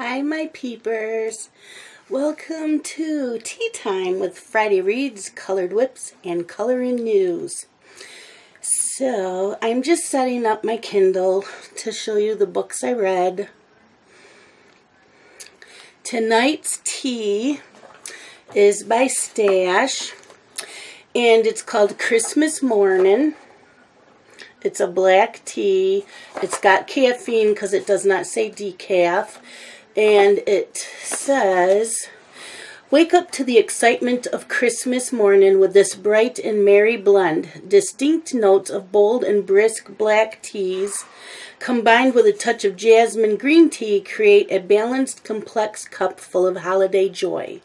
Hi, my peepers. Welcome to Tea Time with Friday Reads, Colored Whips, and Coloring News. So, I'm just setting up my Kindle to show you the books I read. Tonight's tea is by Stash, and it's called Christmas Morning. It's a black tea. It's got caffeine because it does not say decaf. And it says, wake up to the excitement of Christmas morning with this bright and merry blend. Distinct notes of bold and brisk black teas combined with a touch of jasmine green tea create a balanced, complex cup full of holiday joy.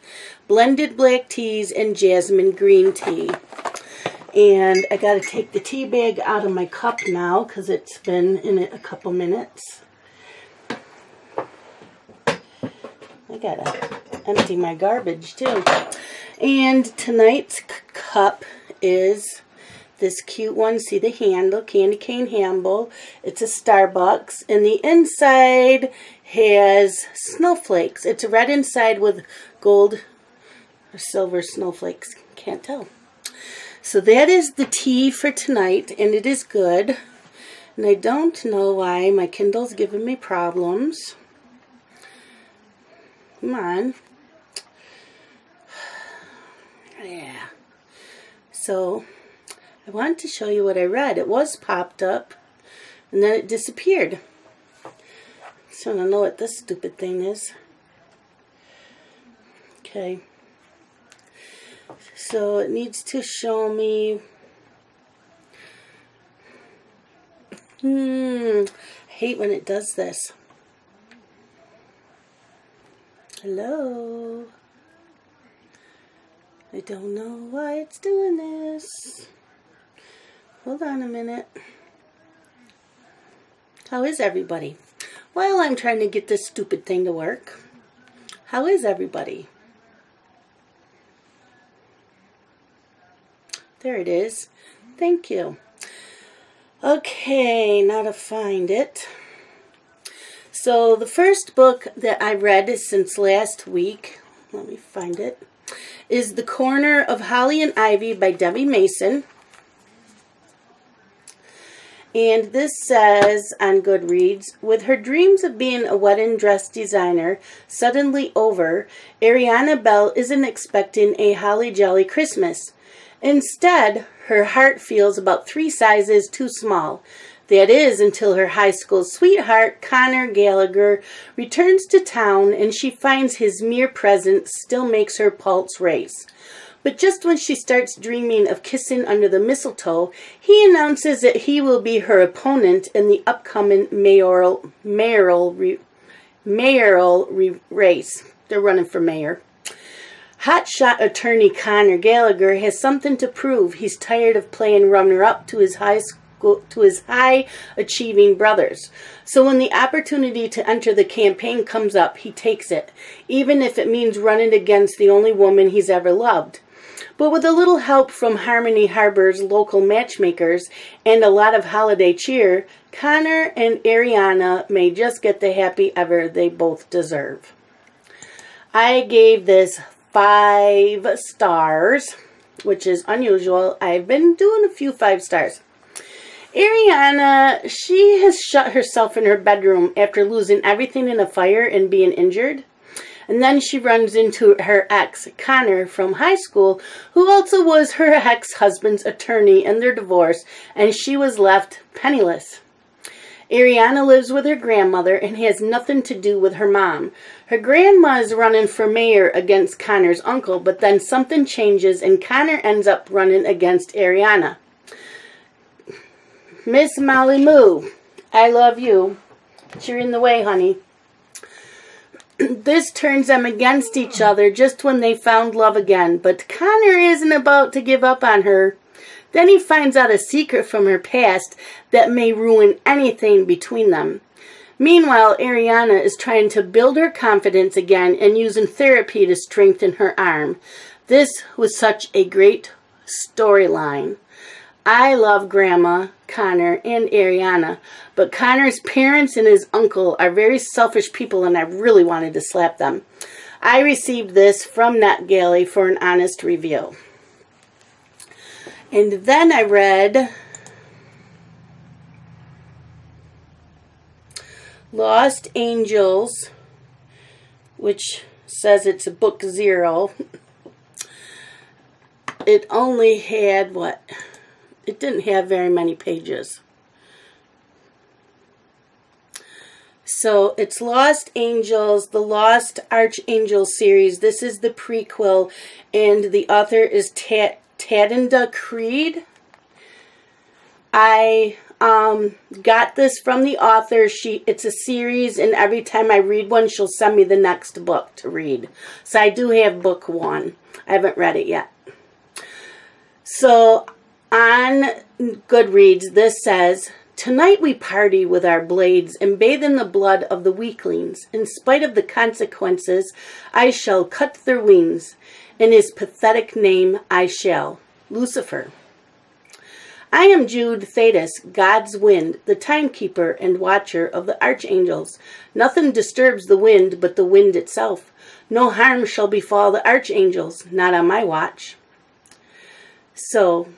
Blended black teas and jasmine green tea. And I got to take the tea bag out of my cup now because it's been in it a couple minutes. I got to empty my garbage too. And tonight's cup is this cute one. See the handle, candy cane handle. It's a Starbucks. And the inside has snowflakes. It's red inside with gold or silver snowflakes. Can't tell. So that is the tea for tonight, and it is good. And I don't know why my Kindle's giving me problems. Come on. Yeah. So, I wanted to show you what I read. It was popped up, and then it disappeared. So I don't know what this stupid thing is. Okay. So it needs to show me. I hate when it does this. Hello. I don't know why it's doing this. Hold on a minute. How is everybody? While I'm trying to get this stupid thing to work, how is everybody? There it is. Thank you. Okay, now to find it. So the first book that I read since last week, let me find it, is The Corner of Holly and Ivy by Debbie Mason. And this says on Goodreads, with her dreams of being a wedding dress designer suddenly over, Ariana Bell isn't expecting a holly jolly Christmas. Instead, her heart feels about 3 sizes too small. That is, until her high school sweetheart, Connor Gallagher, returns to town and she finds his mere presence still makes her pulse race. But just when she starts dreaming of kissing under the mistletoe, he announces that he will be her opponent in the upcoming mayoral race. They're running for mayor. Hotshot attorney Connor Gallagher has something to prove. He's tired of playing runner-up to his high-achieving brothers. So when the opportunity to enter the campaign comes up, he takes it, even if it means running against the only woman he's ever loved. But with a little help from Harmony Harbor's local matchmakers and a lot of holiday cheer, Connor and Ariana may just get the happy ever they both deserve. I gave this 5 stars, which is unusual. I've been doing a few 5 stars. Ariana, she has shut herself in her bedroom after losing everything in a fire and being injured. And then she runs into her ex, Connor, from high school, who also was her ex-husband's attorney in their divorce, and she was left penniless. Ariana lives with her grandmother and has nothing to do with her mom. Her grandma is running for mayor against Connor's uncle, but then something changes and Connor ends up running against Ariana. Miss Molly Moo, I love you. You're in the way, honey. This turns them against each other just when they found love again, but Connor isn't about to give up on her. Then he finds out a secret from her past that may ruin anything between them. Meanwhile, Ariana is trying to build her confidence again and using therapy to strengthen her arm. This was such a great storyline. I love Grandma, Connor, and Ariana, but Connor's parents and his uncle are very selfish people, and I really wanted to slap them. I received this from NetGalley for an honest review. And then I read Lost Angels, which says it's a book 0. It only had, it didn't have very many pages. So it's Lost Angels, the Lost Archangel series. This is the prequel, and the author is Tadinda Creed. I got this from the author. It's a series, and every time I read one, she'll send me the next book to read. So I do have book 1. I haven't read it yet. So on Goodreads, this says, "Tonight we party with our blades and bathe in the blood of the weaklings. In spite of the consequences, I shall cut their wings. In his pathetic name, I shall." Lucifer. I am Jude Thetis, God's wind, the timekeeper and watcher of the archangels. Nothing disturbs the wind but the wind itself. No harm shall befall the archangels, not on my watch. So,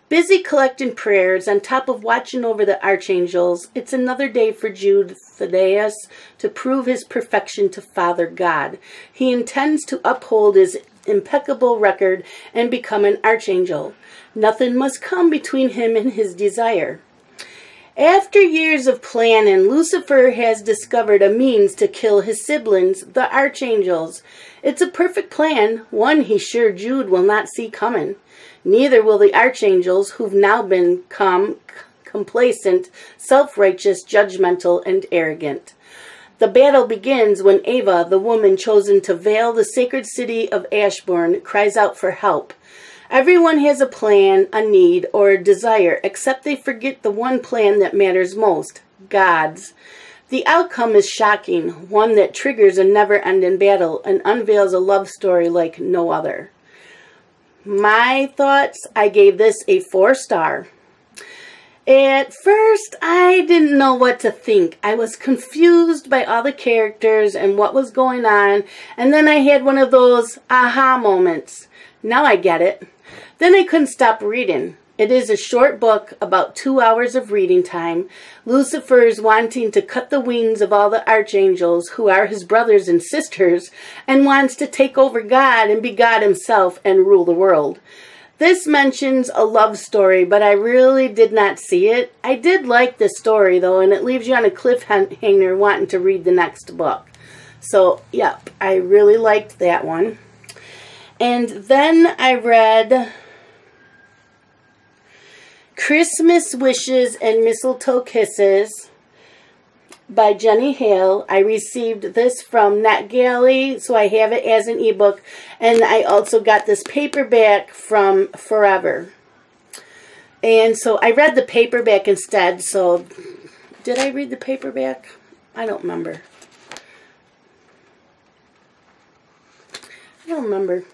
busy collecting prayers on top of watching over the archangels, it's another day for Jude Thaddeus to prove his perfection to Father God. He intends to uphold his impeccable record and become an archangel. Nothing must come between him and his desire. After years of planning, Lucifer has discovered a means to kill his siblings, the archangels. It's a perfect plan, one he's sure Jude will not see coming. Neither will the archangels, who've now become complacent, self-righteous, judgmental, and arrogant. The battle begins when Ava, the woman chosen to veil the sacred city of Ashbourne, cries out for help. Everyone has a plan, a need, or a desire, except they forget the one plan that matters most, God's. The outcome is shocking, one that triggers a never-ending battle and unveils a love story like no other. My thoughts, I gave this a 4-star. At first, I didn't know what to think. I was confused by all the characters and what was going on, and then I had one of those aha moments. Now I get it. Then I couldn't stop reading. It is a short book, about 2 hours of reading time. Lucifer is wanting to cut the wings of all the archangels, who are his brothers and sisters, and wants to take over God and be God himself and rule the world. This mentions a love story, but I really did not see it. I did like this story, though, and it leaves you on a cliffhanger wanting to read the next book. So, yep, I really liked that one. And then I read Christmas Wishes and Mistletoe Kisses by Jenny Hale. I received this from NetGalley, so I have it as an ebook, and I also got this paperback from Forever. And so I read the paperback instead. So did I read the paperback? I don't remember. I don't remember.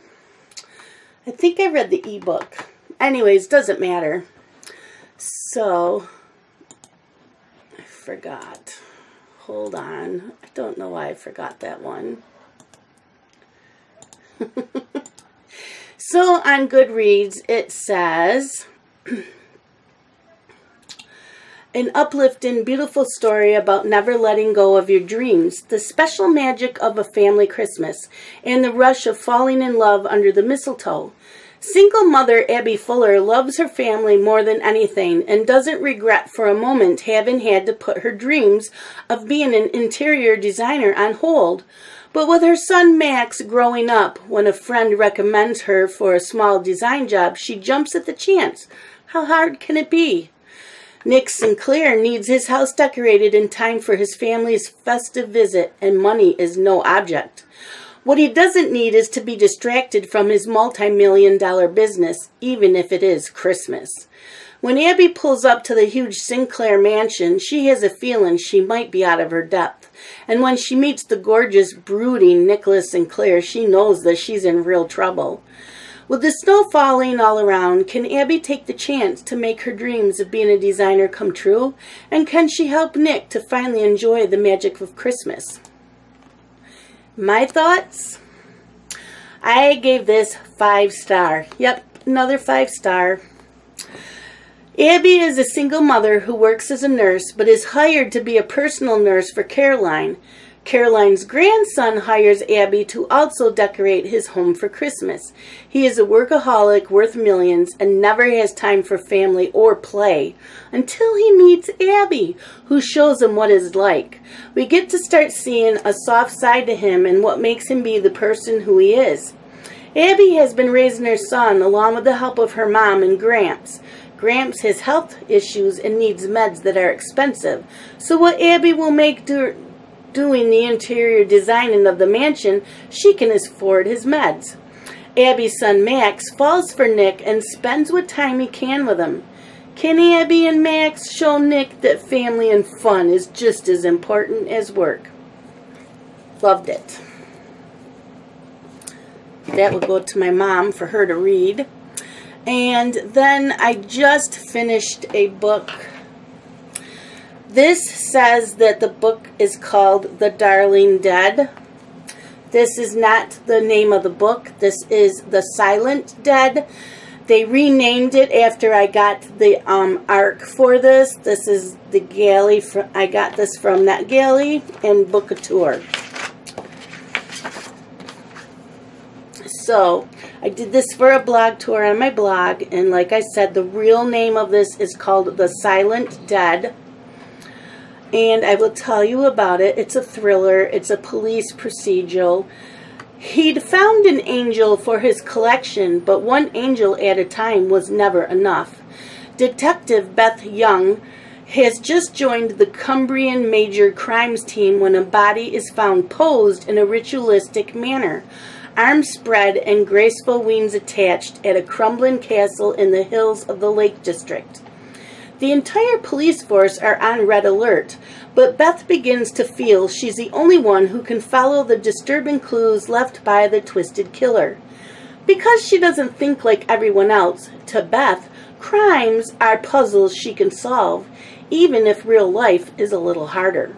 I think I read the ebook. Anyways, doesn't matter. So I forgot. Hold on. I don't know why I forgot that one. So on Goodreads, it says, an uplifting, beautiful story about never letting go of your dreams, the special magic of a family Christmas, and the rush of falling in love under the mistletoe. Single mother Abby Fuller loves her family more than anything and doesn't regret for a moment having had to put her dreams of being an interior designer on hold. But with her son Max growing up, when a friend recommends her for a small design job, she jumps at the chance. How hard can it be? Nick Sinclair needs his house decorated in time for his family's festive visit, and money is no object. What he doesn't need is to be distracted from his multi-million-dollar business, even if it is Christmas. When Abby pulls up to the huge Sinclair mansion, she has a feeling she might be out of her depth. And when she meets the gorgeous, brooding Nicholas Sinclair, she knows that she's in real trouble. With the snow falling all around, can Abby take the chance to make her dreams of being a designer come true? And can she help Nick to finally enjoy the magic of Christmas? My thoughts? I gave this 5-star. Yep, another 5-star. Abby is a single mother who works as a nurse but is hired to be a personal nurse for Caroline. Caroline's grandson hires Abby to also decorate his home for Christmas. He is a workaholic worth millions and never has time for family or play until he meets Abby, who shows him what it's like. We get to start seeing a soft side to him and what makes him be the person who he is. Abby has been raising her son along with the help of her mom and Gramps. Gramps has health issues and needs meds that are expensive, so what Abby will make doing the interior designing of the mansion, she can afford his meds. Abby's son Max falls for Nick and spends what time he can with him. Can Abby and Max show Nick that family and fun is just as important as work? Loved it. That will go to my mom for her to read. And then I just finished a book. This says that the book is called The Darling Dead. This is not the name of the book. This is The Silent Dead. They renamed it after I got the arc for this. This is the galley. I got this from NetGalley and Bookatour. So I did this for a blog tour on my blog, and like I said, the real name of this is called The Silent Dead. And I will tell you about it. It's a thriller. It's a police procedural. He'd found an angel for his collection, but one angel at a time was never enough. Detective Beth Young has just joined the Cumbrian Major Crimes Team when a body is found posed in a ritualistic manner, arms spread and graceful wings attached at a crumbling castle in the hills of the Lake District. The entire police force are on red alert, but Beth begins to feel she's the only one who can follow the disturbing clues left by the twisted killer. Because she doesn't think like everyone else, to Beth, crimes are puzzles she can solve, even if real life is a little harder.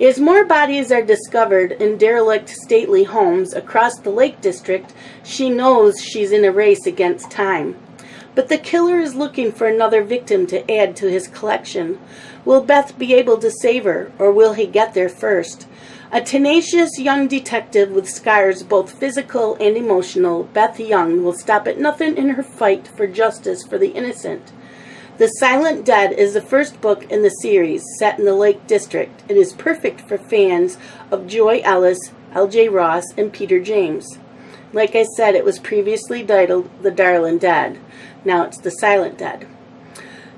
As more bodies are discovered in derelict stately homes across the Lake District, she knows she's in a race against time. But the killer is looking for another victim to add to his collection. Will Beth be able to save her, or will he get there first? A tenacious young detective with scars both physical and emotional, Beth Young will stop at nothing in her fight for justice for the innocent. The Silent Dead is the first book in the series set in the Lake District. It is perfect for fans of Joy Ellis, L.J. Ross, and Peter James. Like I said, it was previously titled The Darling Dead. Now it's The Silent Dead.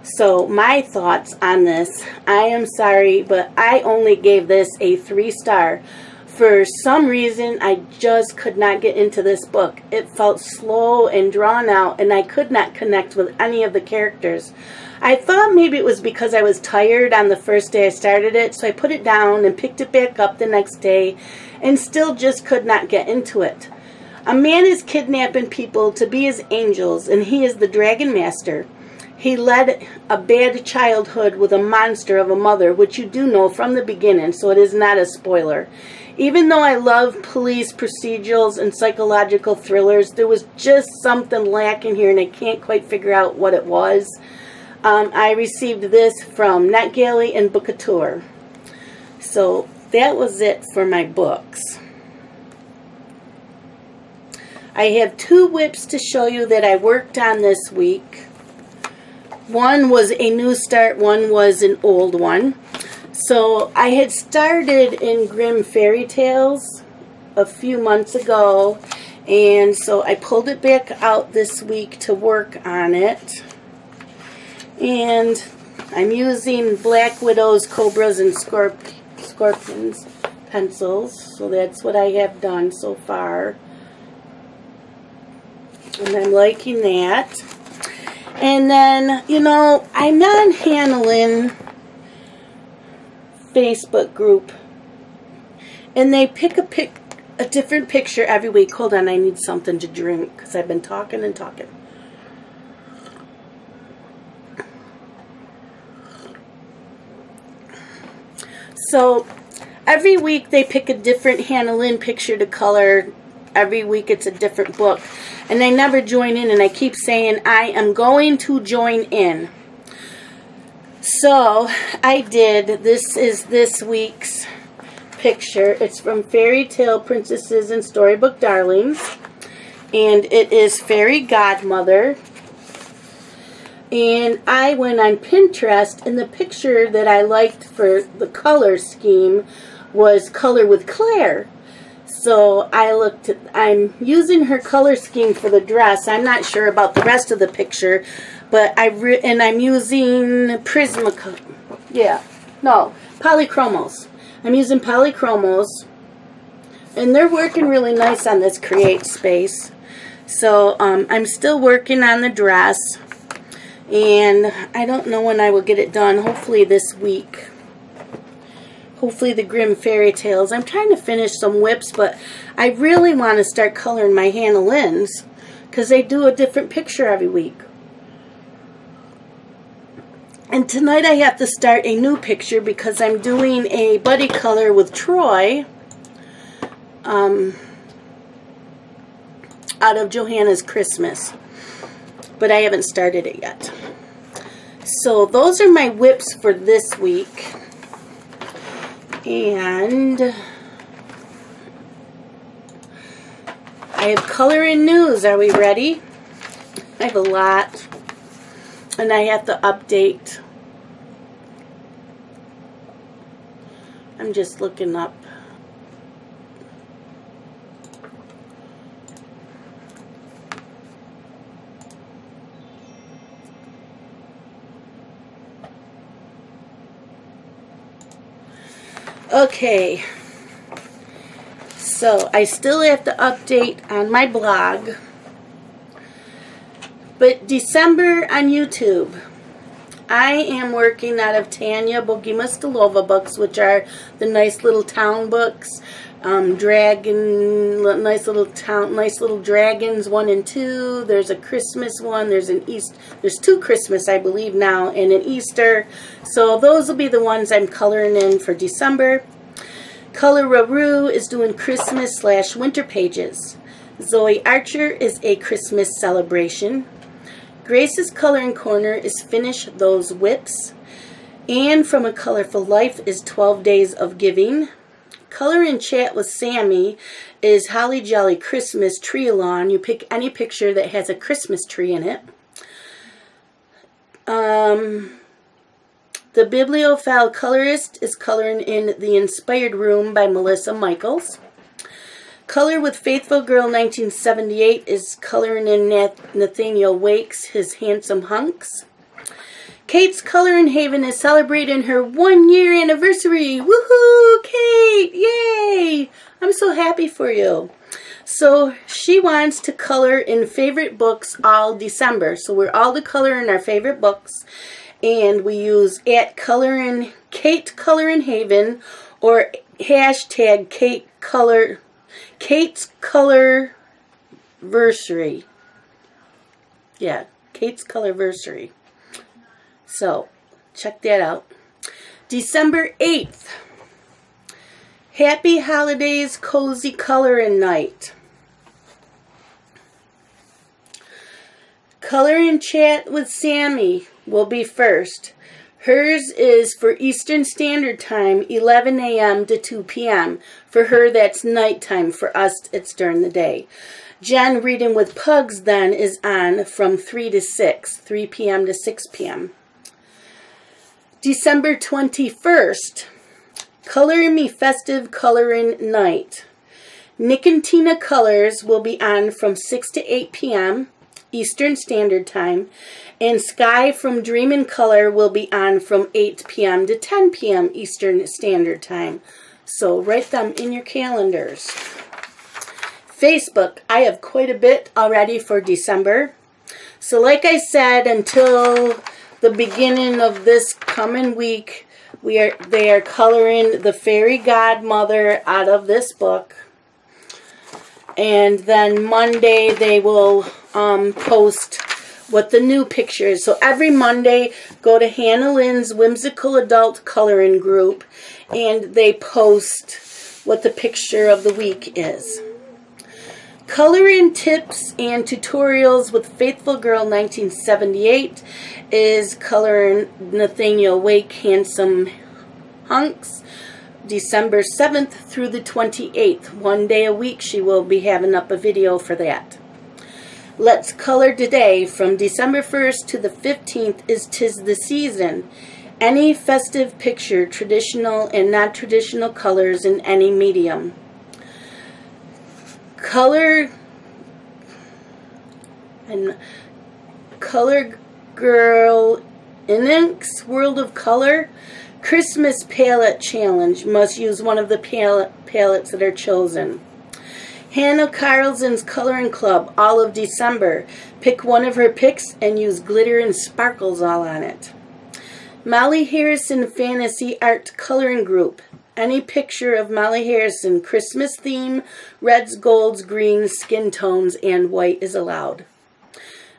So my thoughts on this, I am sorry, but I only gave this a 3-star. For some reason, I just could not get into this book. It felt slow and drawn out, and I could not connect with any of the characters. I thought maybe it was because I was tired on the first day I started it, so I put it down and picked it back up the next day, and still just could not get into it. A man is kidnapping people to be his angels, and he is the Dragon Master. He led a bad childhood with a monster of a mother, which you do know from the beginning, so it is not a spoiler. Even though I love police procedurals and psychological thrillers, there was just something lacking here, and I can't quite figure out what it was. I received this from NetGalley and Bookatour. So that was it for my books. I have 2 WIPs to show you that I worked on this week. One was a new start, one was an old one. So I had started in Grimm Fairy Tales a few months ago, and so I pulled it back out this week to work on it. And I'm using Black Widows, Cobras, and Scorpions pencils. So that's what I have done so far. And I'm liking that. And then, you know, I'm not handling Facebook group. And they pick a different picture every week. Hold on, I need something to drink because I've been talking and talking. So every week they pick a different Hannah Lynn picture to color. Every week it's a different book. And I never join in, and I keep saying I am going to join in. So I did. This is this week's picture. It's from Fairy Tale Princesses and Storybook Darlings. And it is Fairy Godmother. And I went on Pinterest, and the picture that I liked for the color scheme was Color with Claire. So I looked at, I'm using her color scheme for the dress. I'm not sure about the rest of the picture, but I'm using Prismacolor. Yeah, no, Polychromos. I'm using Polychromos, and they're working really nice on this Create Space. So I'm still working on the dress, and I don't know when I will get it done. Hopefully this week. Hopefully the Grimm Fairy Tales. I'm trying to finish some WIPS, but I really want to start coloring my Hannah Lynn's because they do a different picture every week. And tonight I have to start a new picture because I'm doing a buddy color with Troy out of Johanna's Christmas. But I haven't started it yet. So those are my WIPs for this week. And I have coloring news. Are we ready? I have a lot. And I have to update. I'm just looking up. Okay, so I still have to update on my blog, but December on YouTube, I am working out of Tanya Bogima-Stilova books, which are the nice little town books, nice little dragons 1 and 2. There's a Christmas one. There's two Christmas, I believe now, and an Easter. So those will be the ones I'm coloring in for December. Color-a-Roo is doing Christmas/winter pages. Zoe Archer is a Christmas celebration. Grace's Coloring Corner is Finish Those WIPs. And From a Colorful Life is 12 Days of Giving. Color and Chat with Sammy is Holly Jolly Christmas Tree-a-lawn. You pick any picture that has a Christmas tree in it. The Bibliophile Colorist is coloring in The Inspired Room by Melissa Michaels. Color with Faithful Girl 1978 is coloring in Nathaniel Wake's His Handsome Hunks. Kate's Coloring Haven is celebrating her 1-year anniversary. Woohoo, Kate! Yay! I'm so happy for you. So she wants to color in favorite books all December. So we're all to color in our favorite books. And we use @Kate Coloring Haven or hashtag Kate's Colorversary. Yeah, Kate's Colorversary. So, check that out. December 8th. Happy Holidays Cozy Coloring Night. Color and Chat with Sammy will be first. Hers is for Eastern Standard Time, 11 a.m. to 2 p.m. For her, that's nighttime. For us, it's during the day. Jen Reading with Pugs then is on from 3 to 6, 3 p.m. to 6 p.m. December 21st, Color Me Festive Coloring Night. Nick and Tina Colors will be on from 6 to 8 p.m. Eastern Standard Time, and Sky from Dream and Color will be on from 8 p.m. to 10 p.m. Eastern Standard Time. So write them in your calendars. Facebook, I have quite a bit already for December. So like I said, until the beginning of this coming week, they are coloring the Fairy Godmother out of this book. And then Monday they will post what the new picture is. So every Monday, go to Hannah Lynn's Whimsical Adult Coloring Group, and they post what the picture of the week is. Coloring tips and tutorials with Faithful Girl 1978 is coloring Nathaniel Wake Handsome Hunks, December 7th through the 28th. One day a week she will be having up a video for that. Let's Color Today from December 1st to the 15th is 'Tis the Season. Any festive picture, traditional and non-traditional colors in any medium. Color Girl Inks World of Color Christmas Palette Challenge. Must use one of the palettes that are chosen. Hannah Carlson's Coloring Club, all of December. Pick one of her picks and use glitter and sparkles all on it. Molly Harrison Fantasy Art Coloring Group. Any picture of Molly Harrison, Christmas theme, reds, golds, greens, skin tones, and white is allowed.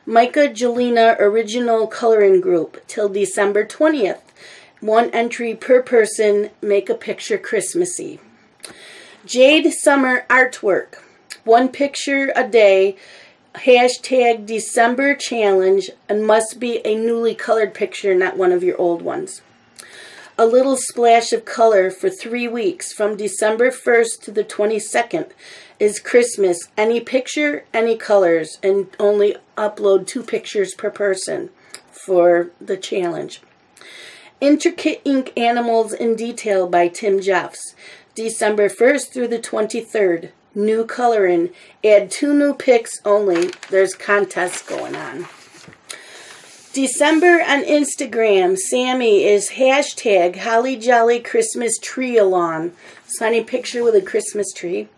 Micah Jelena Original Coloring Group, till December 20th. One entry per person, make a picture Christmassy. Jade Summer Artwork, one picture a day, hashtag December Challenge, and must be a newly colored picture, not one of your old ones. A little splash of color for 3 weeks, from December 1st to the 22nd, is Christmas. Any picture, any colors, and only upload 2 pictures per person for the challenge. Intricate Ink Animals in Detail by Tim Jeffs. December 1st through the 23rd. New coloring. Add 2 new picks only. There's contests going on. December on Instagram. Sammy is hashtag Holly Jolly Christmas Tree Along. So any picture with a Christmas tree.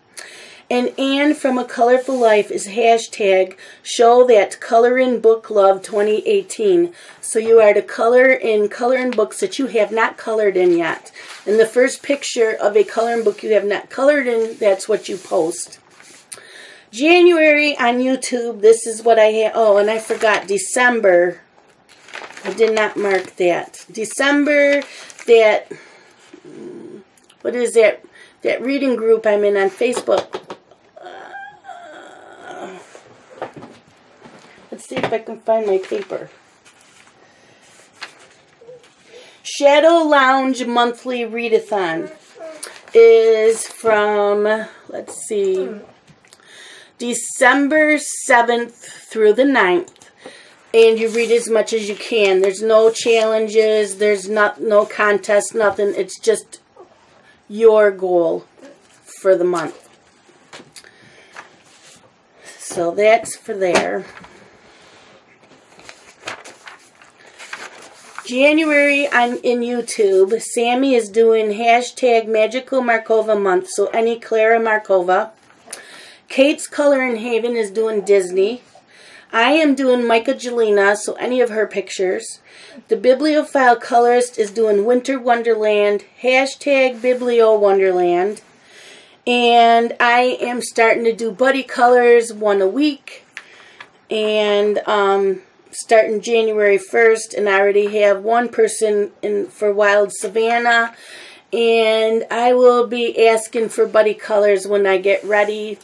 And Anne from A Colorful Life is hashtag Show That Coloring Book Love 2018. So you are to color in coloring books that you have not colored in yet. And the first picture of a coloring book you have not colored in, that's what you post. January on YouTube, this is what I have. Oh, and I forgot December. I did not mark that. December, that, what is that? That reading group I'm in on Facebook. Let's see if I can find my paper. Shadow Lounge Monthly Readathon is from, let's see, December 7th through the 9th. And you read as much as you can. There's no challenges. There's no contest, nothing. It's just your goal for the month. So that's for there. January in YouTube, Sammy is doing hashtag Magical Markova month. So any Clara Markova. Kate's Coloring Haven is doing Disney. I am doing Micah Jelena, so any of her pictures. The Bibliophile Colorist is doing Winter Wonderland, hashtag Biblio Wonderland. And I am starting to do buddy colors, 1 a week. And starting January 1st, and I already have 1 person in for Wild Savannah. And I will be asking for buddy colors when I get ready.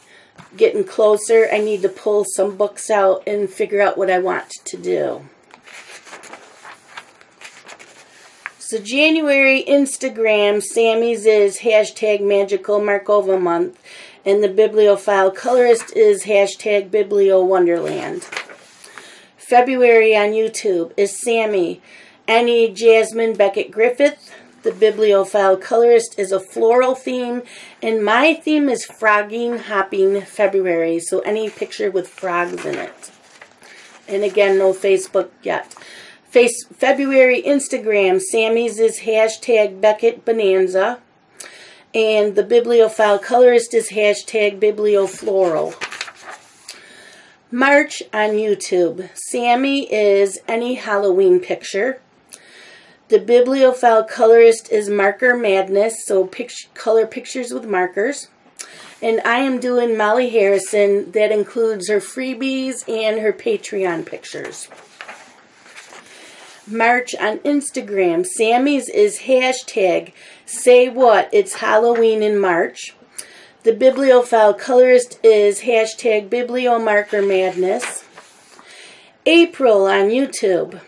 Getting closer, I need to pull some books out and figure out what I want to do. So January Instagram, Sammy's is hashtag Magical Markova month, and the Bibliophile Colorist is hashtag Biblio Wonderland. February on YouTube is Sammy, any Jasmine Beckett Griffith. The Bibliophile Colorist is a floral theme, and my theme is Frogging Hopping February, so any picture with frogs in it. And again, no Facebook yet. February Instagram, Sammy's is hashtag Beckett Bonanza, and the Bibliophile Colorist is hashtag Bibliofloral. March on YouTube, Sammy is any Halloween picture. The Bibliophile Colorist is Marker Madness, so color pictures with markers. And I am doing Molly Harrison. That includes her freebies and her Patreon pictures. March on Instagram. Sammy's is hashtag say what, it's Halloween in March. The Bibliophile Colorist is hashtag Bibliomarker Madness. April on YouTube.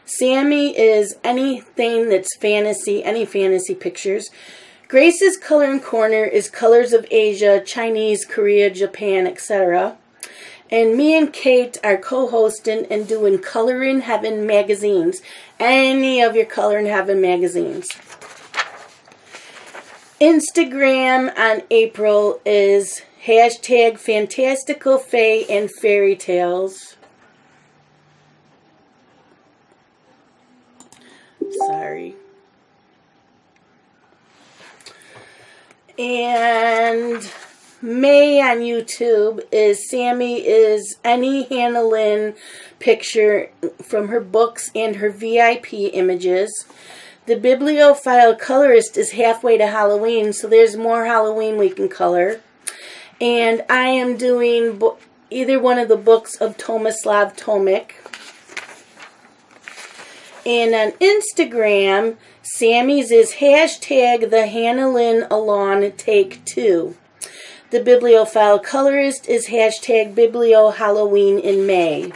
Sammy is anything that's fantasy, any fantasy pictures. Grace's Coloring Corner is colors of Asia, Chinese, Korea, Japan, etc. And me and Kate are co-hosting and doing Color in Heaven magazines. Any of your Color in Heaven magazines. Instagram on April is hashtag Fantastical Fae and Fairy Tales. Sorry. And May on YouTube is Sammy is any Hannah Lynn picture from her books and her VIP images. The Bibliophile Colorist is halfway to Halloween, so there's more Halloween we can color. And I am doing either one of the books of Tomislav Tomic. And on Instagram, Sammy's is hashtag the Hannah Lynn Alon Take 2. The Bibliophile Colorist is hashtag Biblio Halloween in May.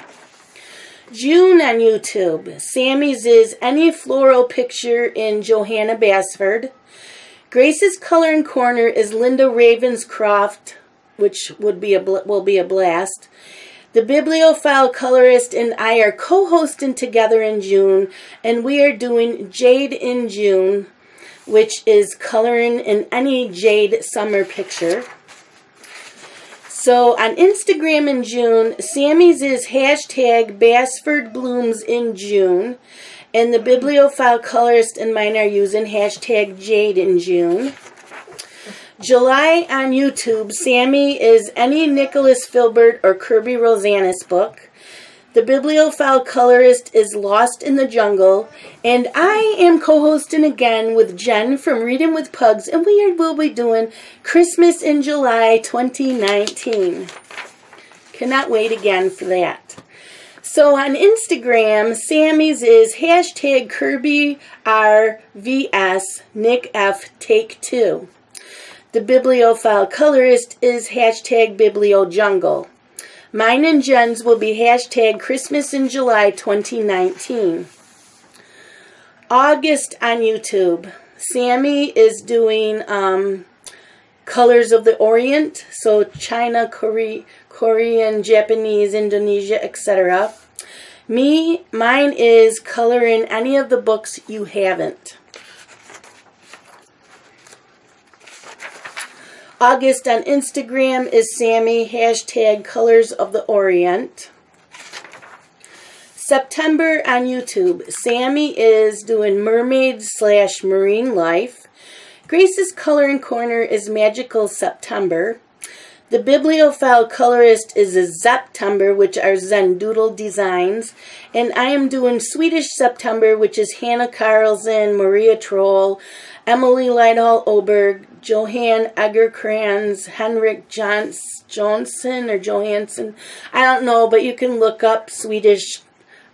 June on YouTube, Sammy's is any floral picture in Johanna Basford. Grace's Coloring Corner is Linda Ravenscroft, which will be a blast. The Bibliophile Colorist and I are co-hosting together in June, and we are doing Jade in June, which is coloring in any Jade summer picture. So on Instagram in June, Sammy's is hashtag Basford Blooms in June, and the Bibliophile Colorist and mine are using hashtag Jade in June. July on YouTube, Sammy is any Nicholas Filbert or Kirby Rosanis book. The Bibliophile Colorist is Lost in the Jungle. And I am co-hosting again with Jen from Reading with Pugs. And we will be doing Christmas in July 2019. Cannot wait again for that. So on Instagram, Sammy's is hashtag Kirby RVS Nick F Take 2. The Bibliophile Colorist is hashtag BiblioJungle. Mine and Jen's will be hashtag Christmas in July 2019. August on YouTube. Sammy is doing Colors of the Orient. So China, Korean, Japanese, Indonesia, etc. Mine is coloring any of the books you haven't. August on Instagram is Sammy, hashtag Colors of the Orient. September on YouTube, Sammy is doing Mermaid/Marine Life. Grace's Coloring Corner is Magical September. The Bibliophile Colorist is a September, which are Zen Doodle designs. And I am doing Swedish September, which is Hannah Carlson, Maria Troll, Emily Lighthall Oberg, Johan Egerkrans, Henrik Johansson or Johansson. I don't know, but you can look up Swedish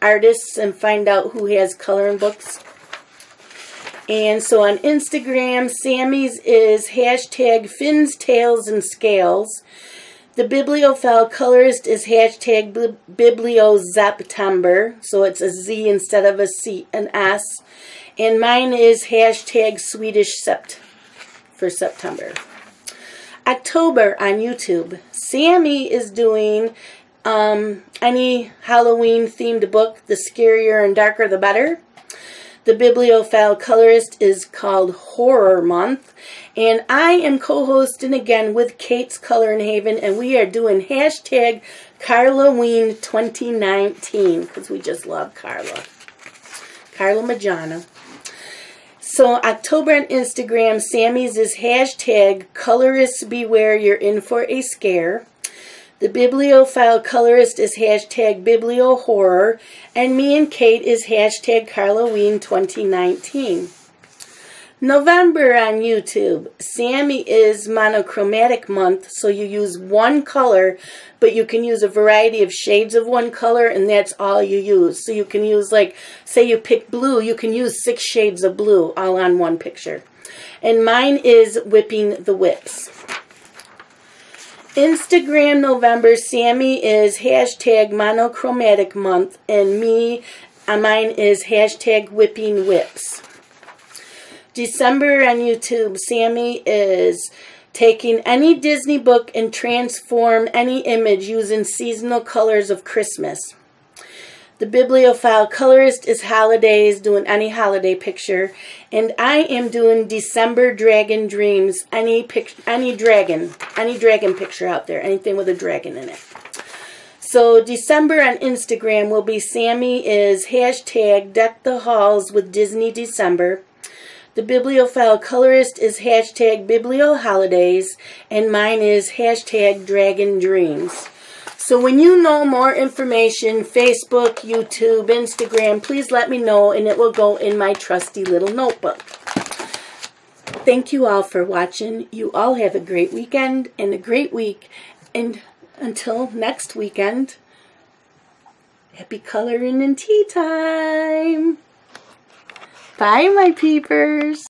artists and find out who has coloring books. And so on Instagram, Sammy's is hashtag Fins, Tails, and Scales. The Bibliophile Colorist is hashtag BiblioZeptember. So it's a Z instead of an S. And mine is hashtag Swedish for September. October on YouTube. Sammy is doing any Halloween themed book. The scarier and darker the better. The Bibliophile Colorist is called Horror Month. And I am co-hosting again with Kate's Coloring Haven. And we are doing hashtag Carlaween 2019. Because we just love Carla. Carla Majana. So October on Instagram, Sammy's is hashtag Colorists Beware, You're In For a Scare. The Bibliophile Colorist is hashtag BiblioHorror. And me and Kate is hashtag Carlaween 2019. November on YouTube. Sammy is monochromatic month, so you use one color, but you can use a variety of shades of one color, and that's all you use. So you can use, like, say you pick blue, you can use 6 shades of blue all on one picture. And mine is whipping the whips. Instagram November, Sammy is hashtag monochromatic month, and mine is hashtag whipping whips. December on YouTube, Sammy is taking any Disney book and transform any image using seasonal colors of Christmas. The bibliophile colorist is Holidays, doing any holiday picture. And I am doing December Dragon Dreams, any dragon picture out there, anything with a dragon in it. So December on Instagram will be Sammy is hashtag deck the halls with Disney December. The bibliophile colorist is hashtag biblioholidays, and mine is hashtag dragon dreams. So when you know more information, Facebook, YouTube, Instagram, please let me know, and it will go in my trusty little notebook. Thank you all for watching. You all have a great weekend and a great week. And until next weekend, happy coloring and tea time. Bye, my peepers.